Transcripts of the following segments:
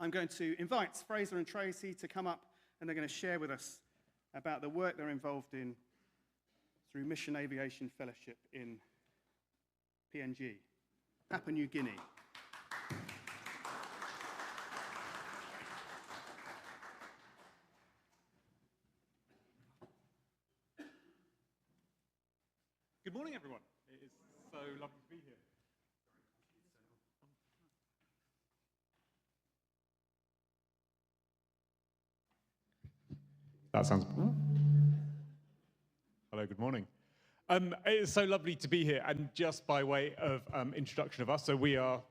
I'm going to invite Fraser and Tracy to come up, and they're going to share with us about the work they're involved in through Mission Aviation Fellowship in PNG, Papua New Guinea. Good morning, everyone. It is so lovely to be here. That sounds... Hello, good morning. It is so lovely to be here, and just by way of introduction of us, so we are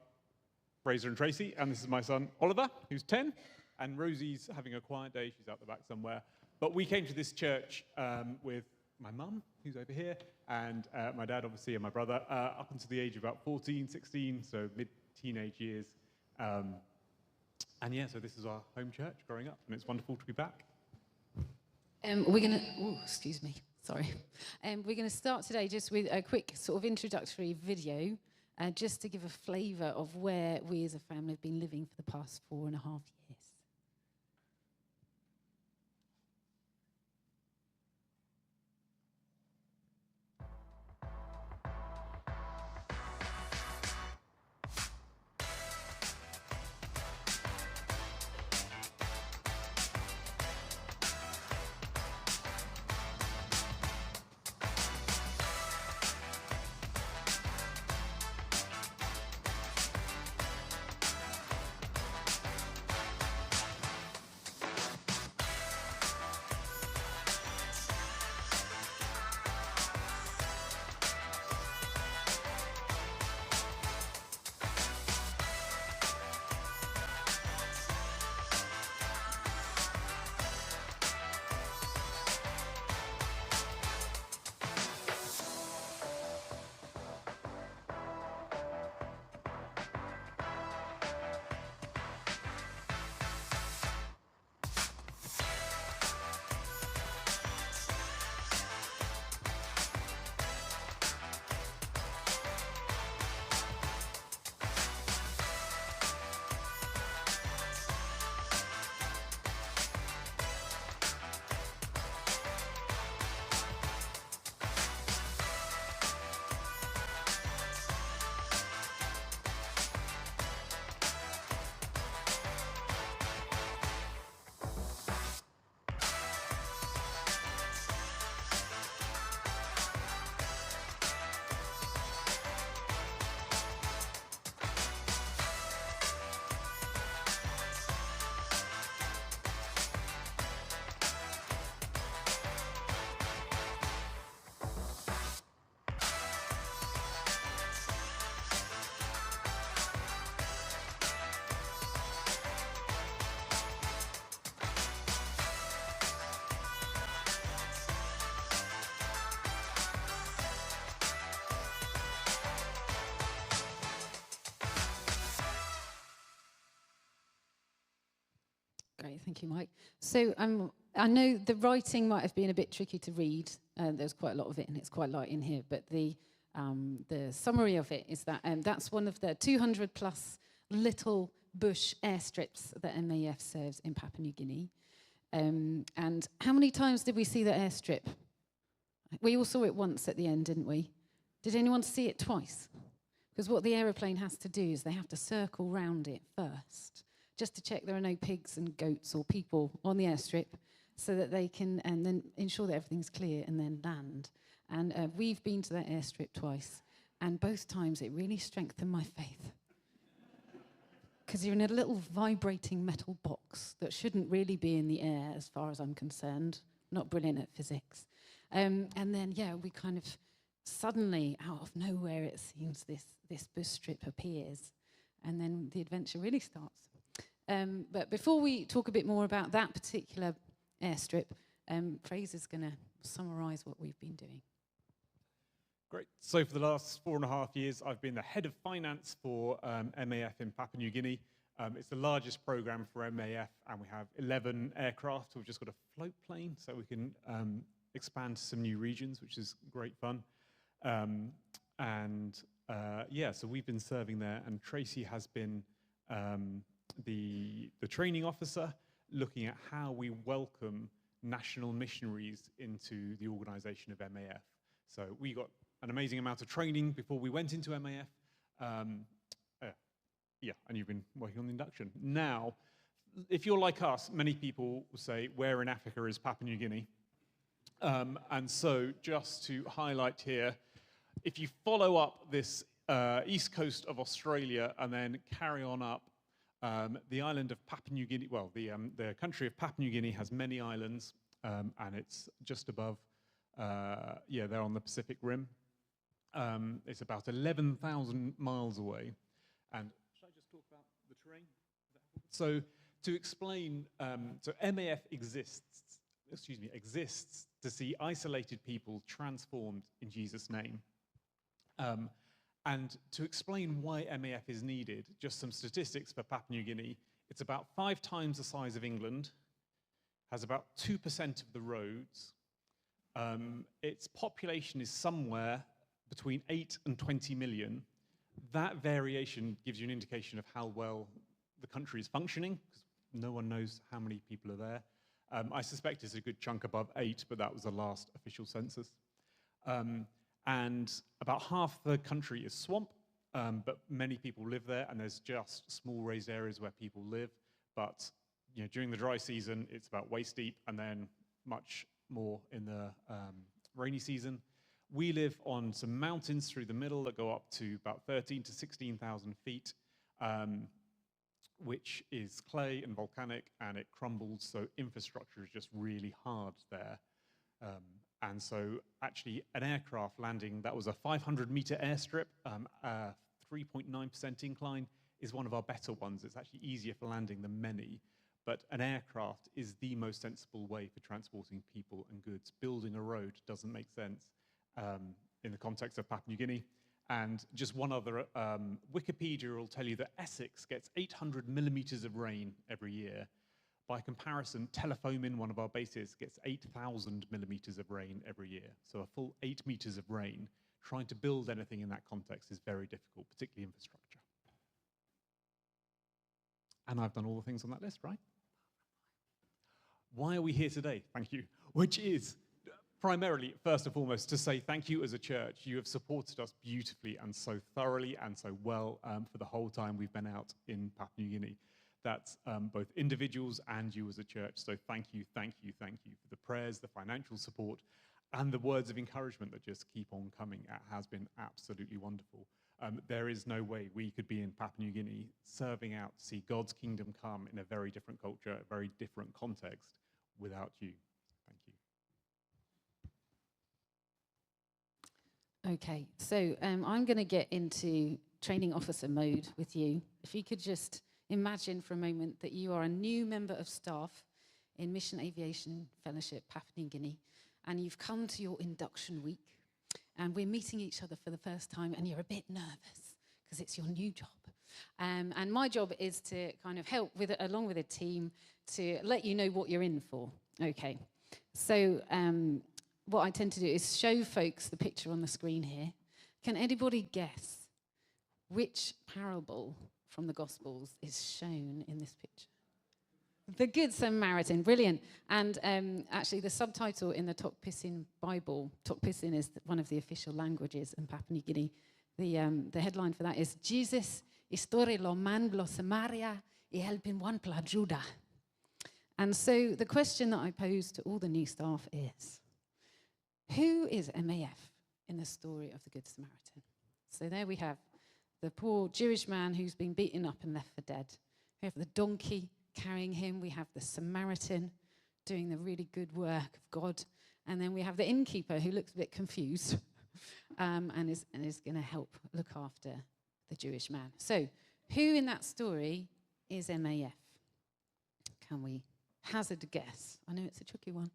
Fraser and Tracy, and this is my son Oliver, who's 10, and Rosie's having a quiet day. She's out the back somewhere. But we came to this church with my mum, who's over here, and my dad, obviously, and my brother, up until the age of about 14, 16, so mid-teenage years. And yeah, so this is our home church growing up, and it's wonderful to be back. We're going to, excuse me, sorry. We're going to start today just with a quick sort of introductory video, just to give a flavour of where we as a family have been living for the past 4.5 years. Great, thank you, Mike. So I know the writing might have been a bit tricky to read. There's quite a lot of it, and it's quite light in here. But the summary of it is that that's one of the 200 plus little bush airstrips that MAF serves in Papua New Guinea. And how many times did we see the airstrip? We all saw it once at the end, didn't we? Did anyone see it twice? Because what the aeroplane has to do is they have to circle round it first, just to check there are no pigs and goats or people on the airstrip, so that they can and then ensure that everything's clear and then land. And we've been to that airstrip twice, and both times it really strengthened my faith. Because you're in a little vibrating metal box that shouldn't really be in the air, as far as I'm concerned. Not brilliant at physics. And then, yeah, we kind of suddenly, out of nowhere, it seems, this bush strip appears. And then the adventure really starts. But before we talk a bit more about that particular airstrip, Fraser's going to summarise what we've been doing. Great. So for the last 4.5 years, I've been the head of finance for MAF in Papua New Guinea. It's the largest program for MAF, and we have 11 aircraft. We've just got a float plane, so we can expand to some new regions, which is great fun. Yeah, so we've been serving there, and Tracy has been the training officer, looking at how we welcome national missionaries into the organisation of MAF. So we got an amazing amount of training before we went into MAF. Yeah, and you've been working on the induction. Now, if you're like us, many people will say, where in Africa is Papua New Guinea? And so just to highlight here, if you follow up this east coast of Australia and then carry on up, the island of Papua New Guinea, well, the country of Papua New Guinea has many islands, and it's just above, they're on the Pacific Rim. It's about 11,000 miles away. And should I just talk about the terrain? So to explain, so MAF exists to see isolated people transformed in Jesus' name. And to explain why MAF is needed, just some statistics for Papua New Guinea. It's about 5 times the size of England, has about 2% of the roads. Its population is somewhere between 8 and 20 million. That variation gives you an indication of how well the country is functioning, because no one knows how many people are there. I suspect it's a good chunk above 8, but that was the last official census. And about half the country is swamp, but many people live there, and there's just small raised areas where people live. But during the dry season, it's about waist deep, and then much more in the rainy season. We live on some mountains through the middle that go up to about 13 to 16,000 feet, which is clay and volcanic, and it crumbles, so infrastructure is just really hard there. And so actually an aircraft landing, that was a 500-meter airstrip, 3.9% incline, is one of our better ones. It's actually easier for landing than many. But an aircraft is the most sensible way for transporting people and goods. Building a road doesn't make sense in the context of Papua New Guinea. And just one other, Wikipedia will tell you that Essex gets 800 millimeters of rain every year. By comparison, Telefomin, one of our bases, gets 8,000 millimeters of rain every year. So a full 8 meters of rain. Trying to build anything in that context is very difficult, particularly infrastructure. And I've done all the things on that list, right? Why are we here today? Thank you. Which is primarily, first and foremost, to say thank you as a church. You have supported us beautifully and so thoroughly and so well for the whole time we've been out in Papua New Guinea. That's both individuals and you as a church. So thank you, thank you, thank you for the prayers, the financial support, and the words of encouragement that just keep on coming. It has been absolutely wonderful. There is no way we could be in Papua New Guinea serving out to see God's kingdom come in a very different culture, a very different context without you. Thank you. Okay, so I'm going to get into training officer mode with you. If you could just imagine for a moment that you are a new member of staff in Mission Aviation Fellowship, Papua New Guinea, and you've come to your induction week, and we're meeting each other for the first time, and you're a bit nervous because it's your new job. And my job is to kind of help with it, along with a team, to let you know what you're in for. Okay, so what I tend to do is show folks the picture on the screen here. Can anybody guess which parable from the Gospels is shown in this picture? The Good Samaritan, brilliant. And actually the subtitle in the Tok Pisin Bible, Tok Pisin is one of the official languages in Papua New Guinea. The headline for that is Jesus Histori lo man blo Samaria I helpin one pla Judah. And so the question that I pose to all the new staff is, who is MAF in the story of the Good Samaritan? So there we have the poor Jewish man who's been beaten up and left for dead. We have the donkey carrying him. We have the Samaritan doing the really good work of God. And then we have the innkeeper who looks a bit confused and is going to help look after the Jewish man. So who in that story is MAF? Can we hazard a guess? I know it's a tricky one.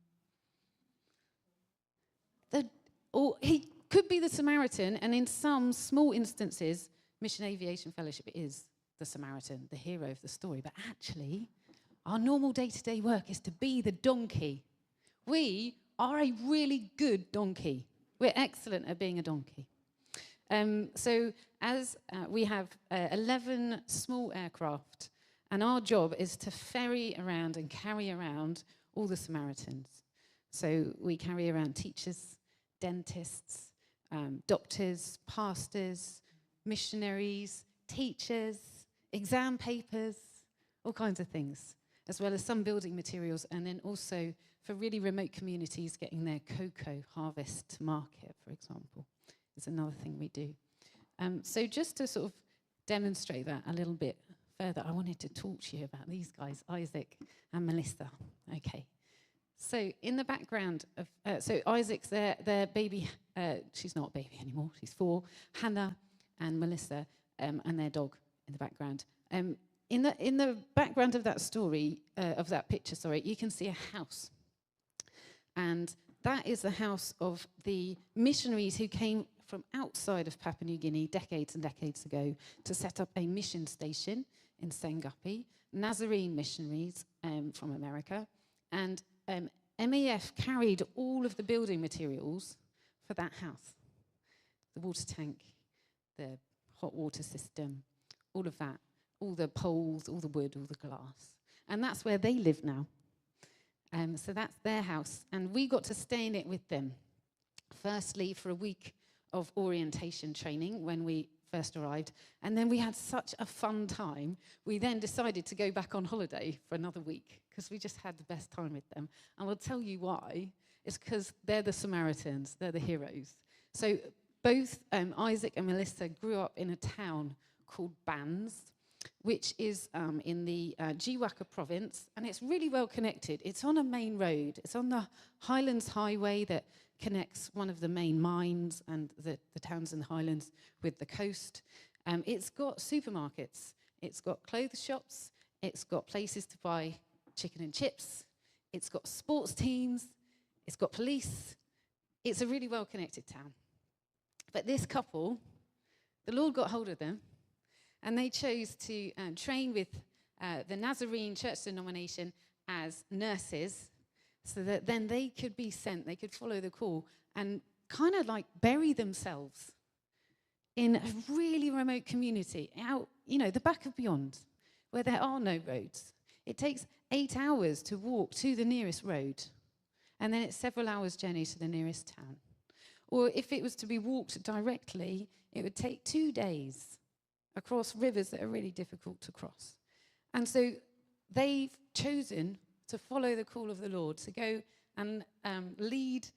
He could be the Samaritan, and in some small instances, Mission Aviation Fellowship is the Samaritan, the hero of the story. But actually, our normal day-to-day work is to be the donkey. We are a really good donkey. We're excellent at being a donkey. So as we have 11 small aircraft And our job is to ferry around and carry around all the Samaritans. So we carry around teachers, dentists, doctors, pastors, missionaries, teachers, exam papers, all kinds of things, as well as some building materials, and then also for really remote communities getting their cocoa harvest to market, for example, is another thing we do. So just to sort of demonstrate that a little bit further, I wanted to talk to you about these guys, Isaac and Melissa. Okay. So in the background of, so Isaac's their baby, she's not a baby anymore, she's 4, Hannah and Melissa, and their dog in the background. In the background of that story, of that picture, you can see a house. And that is the house of the missionaries who came from outside of Papua New Guinea decades and decades ago to set up a mission station in Sengapi, Nazarene missionaries from America. And MAF carried all of the building materials for that house. The water tank, the hot water system, all of that, all the poles, all the wood, all the glass. And that's where they live now. So that's their house. And we got to stay in it with them. Firstly, for a week of orientation training when we first arrived. And then we had such a fun time. We then decided to go back on holiday for another week because we just had the best time with them. And I'll tell you why. It's because they're the Samaritans. They're the heroes. So both Isaac and Melissa grew up in a town called Bans, which is in the Jiwaka province, and it's really well connected. It's on a main road. It's on the Highlands Highway that connects one of the main mines and the towns in the Highlands with the coast. It's got supermarkets. It's got clothes shops. It's got places to buy chicken and chips. It's got sports teams. It's got police. It's a really well-connected town. But this couple, the Lord got hold of them, and they chose to train with the Nazarene church denomination as nurses so that then they could be sent, they could follow the call and kind of like bury themselves in a really remote community out, the back of beyond, where there are no roads. It takes 8 hours to walk to the nearest road, and then it's several hours' journey to the nearest town. Or if it was to be walked directly, it would take 2 days across rivers that are really difficult to cross. And so they've chosen to follow the call of the Lord, to go and lead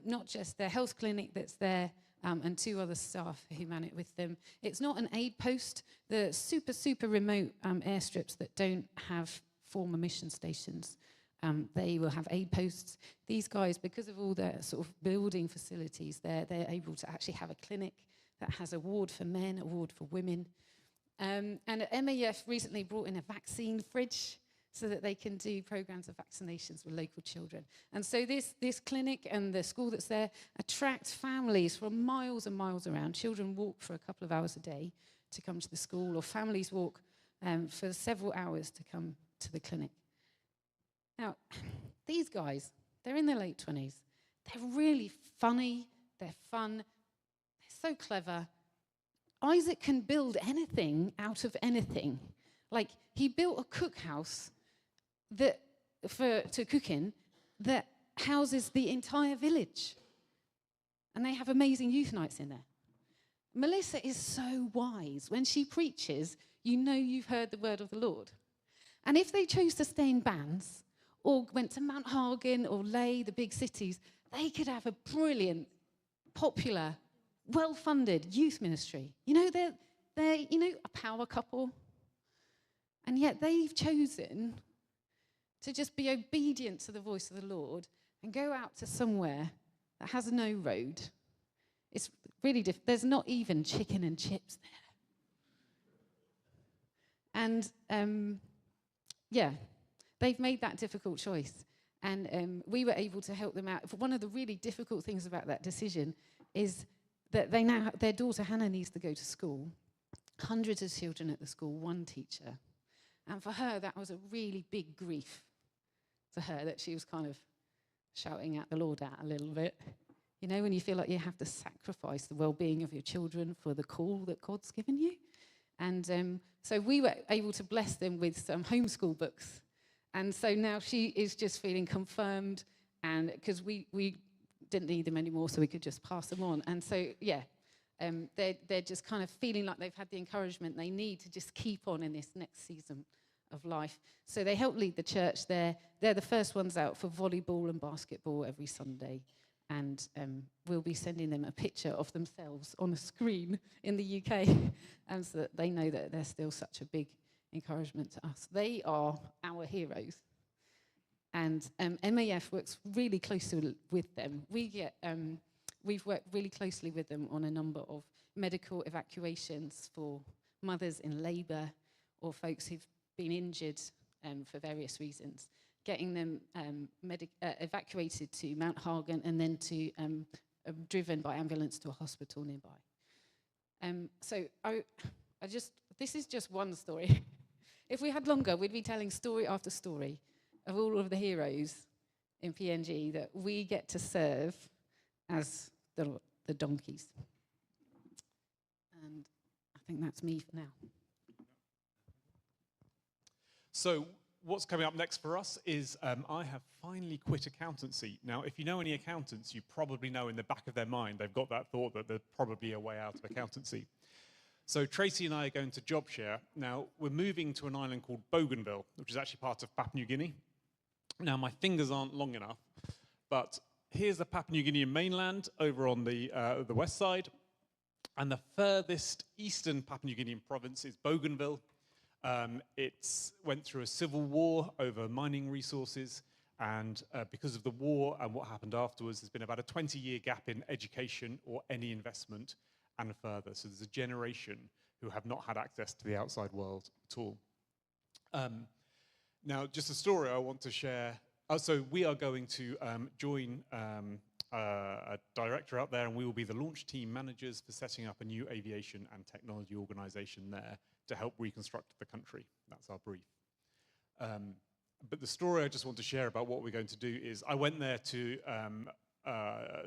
not just their health clinic that's there and 2 other staff who man it with them. It's not an aid post. The super remote airstrips that don't have former mission stations, they will have aid posts. These guys, because of all their sort of building facilities, they're able to actually have a clinic that has a ward for men, a ward for women. And MAF recently brought in a vaccine fridge so that they can do programs of vaccinations with local children. And so this clinic and the school that's there attract families from miles and miles around. Children walk for a couple of hours a day to come to the school, or families walk for several hours to come to the clinic. Now, these guys, they're in their late 20s. They're really funny, they're fun, so clever. Isaac can build anything out of anything. Like, he built a cookhouse to cook in that houses the entire village. And they have amazing youth nights in there. Melissa is so wise. When she preaches, you've heard the word of the Lord. And if they chose to stay in Bans, or went to Mount Hagen or Ley, the big cities, they could have a brilliant, popular, well-funded youth ministry. They're a power couple. And yet they've chosen to just be obedient to the voice of the Lord and go out to somewhere that has no road. It's really difficult. There's not even chicken and chips there. And, they've made that difficult choice. And we were able to help them out. One of the really difficult things about that decision is that their daughter Hannah needs to go to school. Hundreds of children at the school, 1 teacher. And for her, that was a really big grief for her, that she was kind of shouting at the Lord at a little bit. When you feel like you have to sacrifice the well-being of your children for the call that God's given you. And so we were able to bless them with some homeschool books. And so now she is just feeling confirmed, and because we didn't need them anymore, so we could just pass them on. And so, yeah, they're just kind of feeling like they've had the encouragement they need to just keep on in this next season of life. So they help lead the church there. They're the first ones out for volleyball and basketball every Sunday. And we'll be sending them a picture of themselves on a screen in the UK, so that they know that they're still such a big encouragement to us. They are our heroes. And MAF works really closely with them. We've worked really closely with them on a number of medical evacuations for mothers in labour or folks who've been injured for various reasons, getting them evacuated to Mount Hagen and then to driven by ambulance to a hospital nearby. So this is just one story. If we had longer, we'd be telling story after story of all of the heroes in PNG that we get to serve as the donkeys. And I think that's me for now. So what's coming up next for us is I have finally quit accountancy. Now, if you know any accountants, you probably know in the back of their mind they've got that thought that there's probably a way out of accountancy. So Tracy and I are going to job share. Now, we're moving to an island called Bougainville, which is actually part of Papua New Guinea. Now, my fingers aren't long enough, but here's the Papua New Guinean mainland over on the west side, and the furthest eastern Papua New Guinean province is Bougainville. It went through a civil war over mining resources, and because of the war and what happened afterwards, there's been about a 20-year gap in education or any investment and further. So there's a generation who have not had access to the outside world at all. Now, just a story I want to share. So we are going to join a director out there, and we will be the launch team managers for setting up a new aviation and technology organization there to help reconstruct the country. That's our brief. But the story I just want to share about what we're going to do is I went there to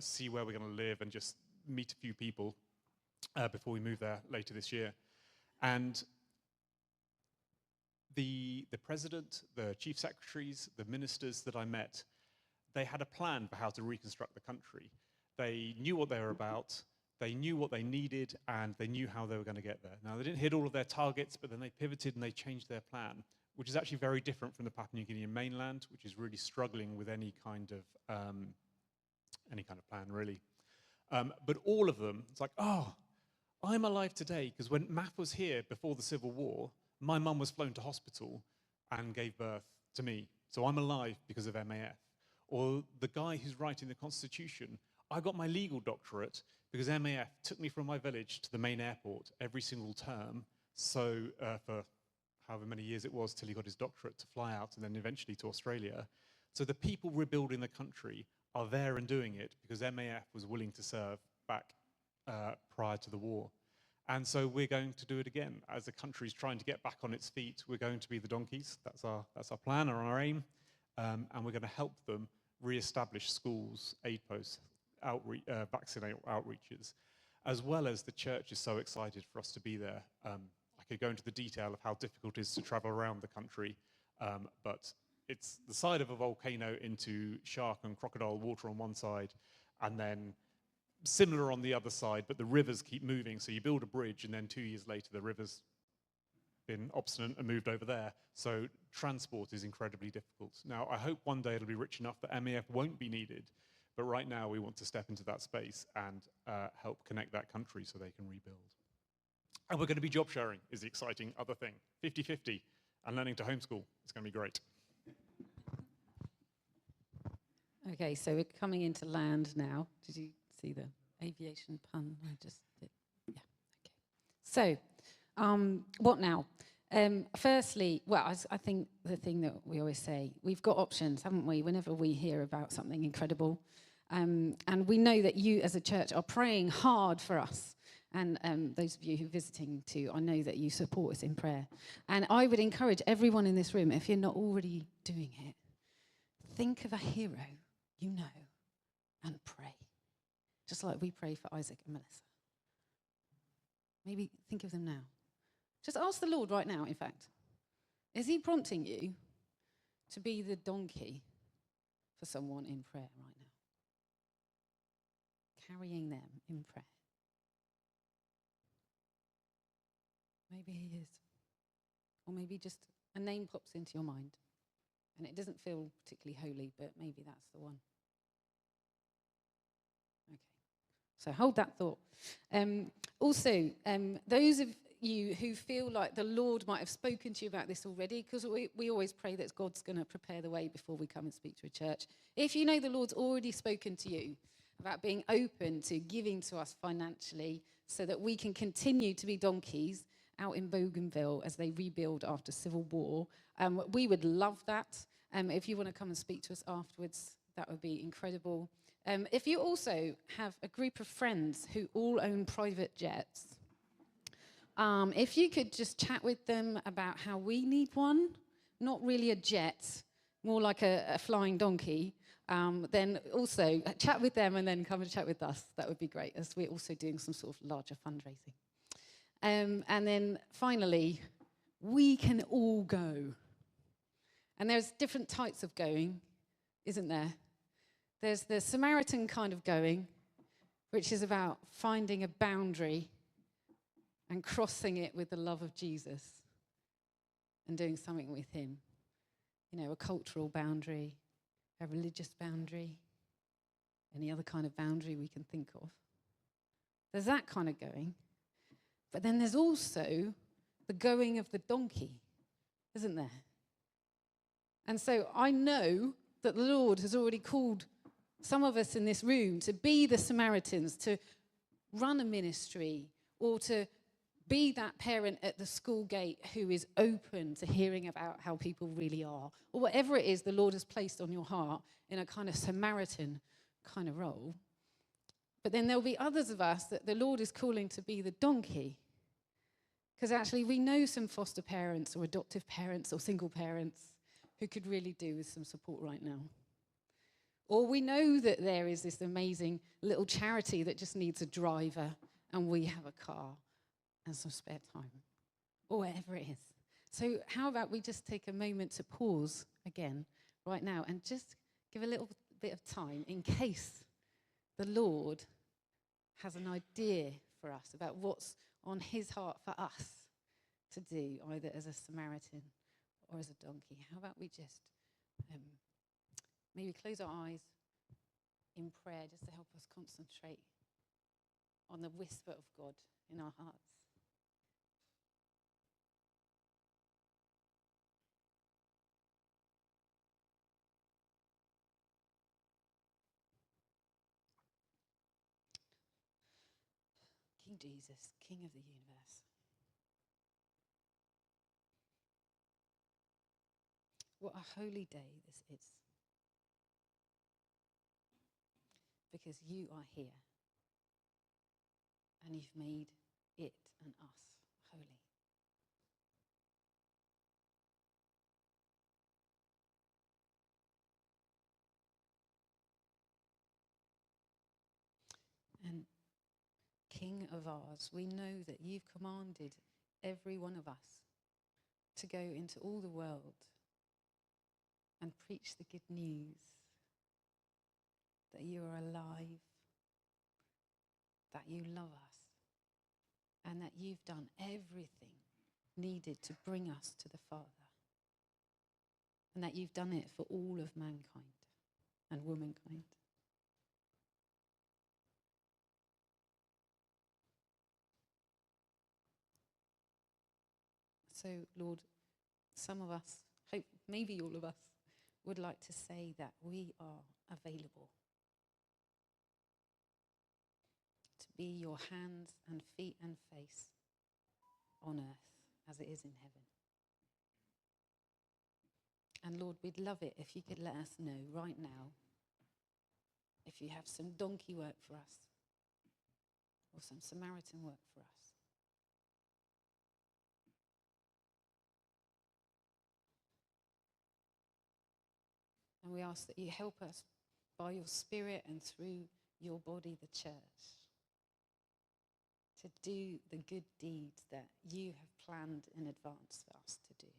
see where we're going to live and just meet a few people before we move there later this year. And the president, the chief secretaries, the ministers that I met, they had a plan for how to reconstruct the country. They knew what they were about, they knew what they needed, and they knew how they were going to get there. Now, they didn't hit all of their targets, but then they pivoted and they changed their plan, which is actually very different from the Papua New Guinean mainland, which is really struggling with any kind of plan, really. But all of them, it's like, oh, I'm alive today, because when MAF was here before the Civil War, my mum was flown to hospital and gave birth to me. So I'm alive because of MAF. Or the guy who's writing the Constitution, I got my legal doctorate because MAF took me from my village to the main airport every single term. So for however many years it was till he got his doctorate to fly out and then eventually to Australia. So the people rebuilding the country are there and doing it because MAF was willing to serve back prior to the war. And so we're going to do it again. As the country's trying to get back on its feet, we're going to be the donkeys. That's our plan or our aim. And we're going to help them re-establish schools, aid posts, vaccinate outreaches, as well as the church is so excited for us to be there. I could go into the detail of how difficult it is to travel around the country, but it's the side of a volcano into shark and crocodile water on one side, and then similar on the other side, but the rivers keep moving. So you build a bridge, and then 2 years later, the river's been obstinate and moved over there. So transport is incredibly difficult. Now, I hope one day it'll be rich enough that MAF won't be needed, but right now we want to step into that space and help connect that country so they can rebuild. And we're going to be job sharing is the exciting other thing. 50-50 and learning to homeschool. It's going to be great. Okay, so we're coming into land now. Did you see the aviation pun I just did? Yeah, okay. So, what now? Firstly, well, I think the thing that we always say, we've got options, haven't we, whenever we hear about something incredible. And we know that you as a church are praying hard for us. And those of you who are visiting too, I know that you support us in prayer. And I would encourage everyone in this room, if you're not already doing it, think of a hero you know and pray. Just like we pray for Isaac and Melissa. Maybe think of them now. Just ask the Lord right now, in fact. Is he prompting you to be the donkey for someone in prayer right now? Carrying them in prayer. Maybe he is. Or maybe just a name pops into your mind and it doesn't feel particularly holy, but maybe that's the one. Okay. So hold that thought. Also, those of you who feel like the Lord might have spoken to you about this already, because we always pray that God's going to prepare the way before we come and speak to a church. If you know the Lord's already spoken to you about being open to giving to us financially so that we can continue to be donkeys out in Bougainville as they rebuild after civil war, we would love that. If you want to come and speak to us afterwards, that would be incredible. If you also have a group of friends who all own private jets, if you could just chat with them about how we need one, not really a jet, more like a flying donkey, then also chat with them and then come and chat with us. That would be great, as we're also doing some sort of larger fundraising. And then finally, we can all go. And there's different types of going, isn't there? There's the Samaritan kind of going, which is about finding a boundary and crossing it with the love of Jesus and doing something with him. You know, a cultural boundary, a religious boundary, any other kind of boundary we can think of. There's that kind of going. But then there's also the going of the donkey, isn't there? And so I know that the Lord has already called some of us in this room to be the Samaritans, to run a ministry, or to be that parent at the school gate who is open to hearing about how people really are, or whatever it is the Lord has placed on your heart in a kind of Samaritan kind of role. But then there'll be others of us that the Lord is calling to be the donkey, because actually we know some foster parents or adoptive parents or single parents who could really do with some support right now. Or we know that there is this amazing little charity that just needs a driver and we have a car and some spare time, or whatever it is. So how about we just take a moment to pause again right now and just give a little bit of time in case the Lord has an idea for us about what's on his heart for us to do, either as a Samaritan or as a donkey. How about we just maybe close our eyes in prayer just to help us concentrate on the whisper of God in our hearts. King Jesus, King of the universe. What a holy day this is. Because you are here. And you've made it and us holy. And King of ours, we know that you've commanded every one of us to go into all the world and preach the good news that you are alive, that you love us, and that you've done everything needed to bring us to the Father, and that you've done it for all of mankind and womankind. So, Lord, some of us, hope maybe all of us, would like to say that we are available to be your hands and feet and face on earth as it is in heaven. And Lord, we'd love it if you could let us know right now if you have some donkey work for us or some Samaritan work for us. And we ask that you help us by your Spirit and through your body, the church, to do the good deeds that you have planned in advance for us to do.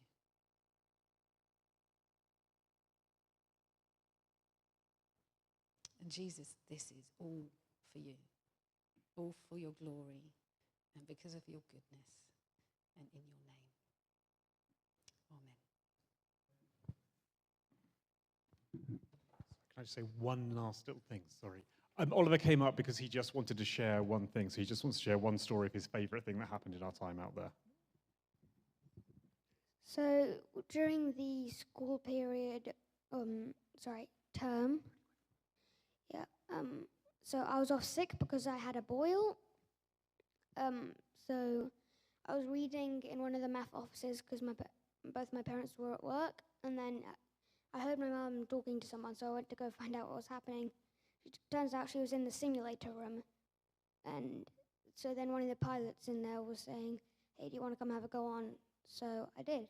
And Jesus, this is all for you, all for your glory and because of your goodness and in your name. Amen. Can I just say one last little thing? Sorry. Oliver came up because he just wanted to share one thing. So he just wants to share one story of his favourite thing that happened in our time out there. So during the school period, term, so I was off sick because I had a boil. So I was reading in one of the math offices because both my parents were at work, and then I heard my mum talking to someone, so I went to go find out what was happening. It turns out she was in the simulator room, and so then one of the pilots in there was saying, "Hey, do you want to come have a go on?" So I did.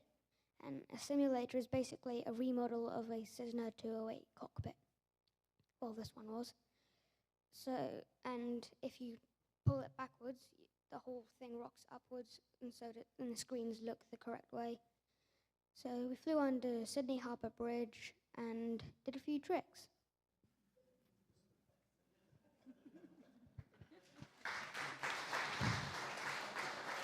And a simulator is basically a remodel of a Cessna 208 cockpit. Well, this one was. So, and if you pull it backwards, the whole thing rocks upwards, and and the screens look the correct way. So we flew under Sydney Harbour Bridge and did a few tricks.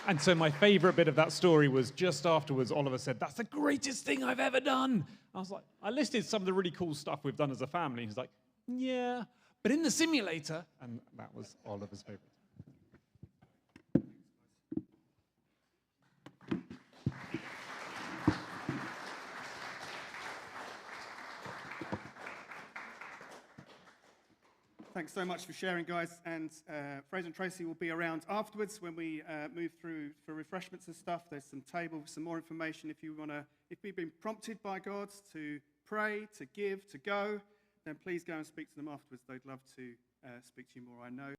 And so my favourite bit of that story was just afterwards, Oliver said, "That's the greatest thing I've ever done." I was like, I listed some of the really cool stuff we've done as a family. He's like, "Yeah, but in the simulator," and that was Oliver's favourite. Thanks so much for sharing, guys. And Fraser and Tracy will be around afterwards when we move through for refreshments and stuff. There's some tables, some more information if you've been prompted by God to pray, to give, to go, then please go and speak to them afterwards. They'd love to speak to you more, I know.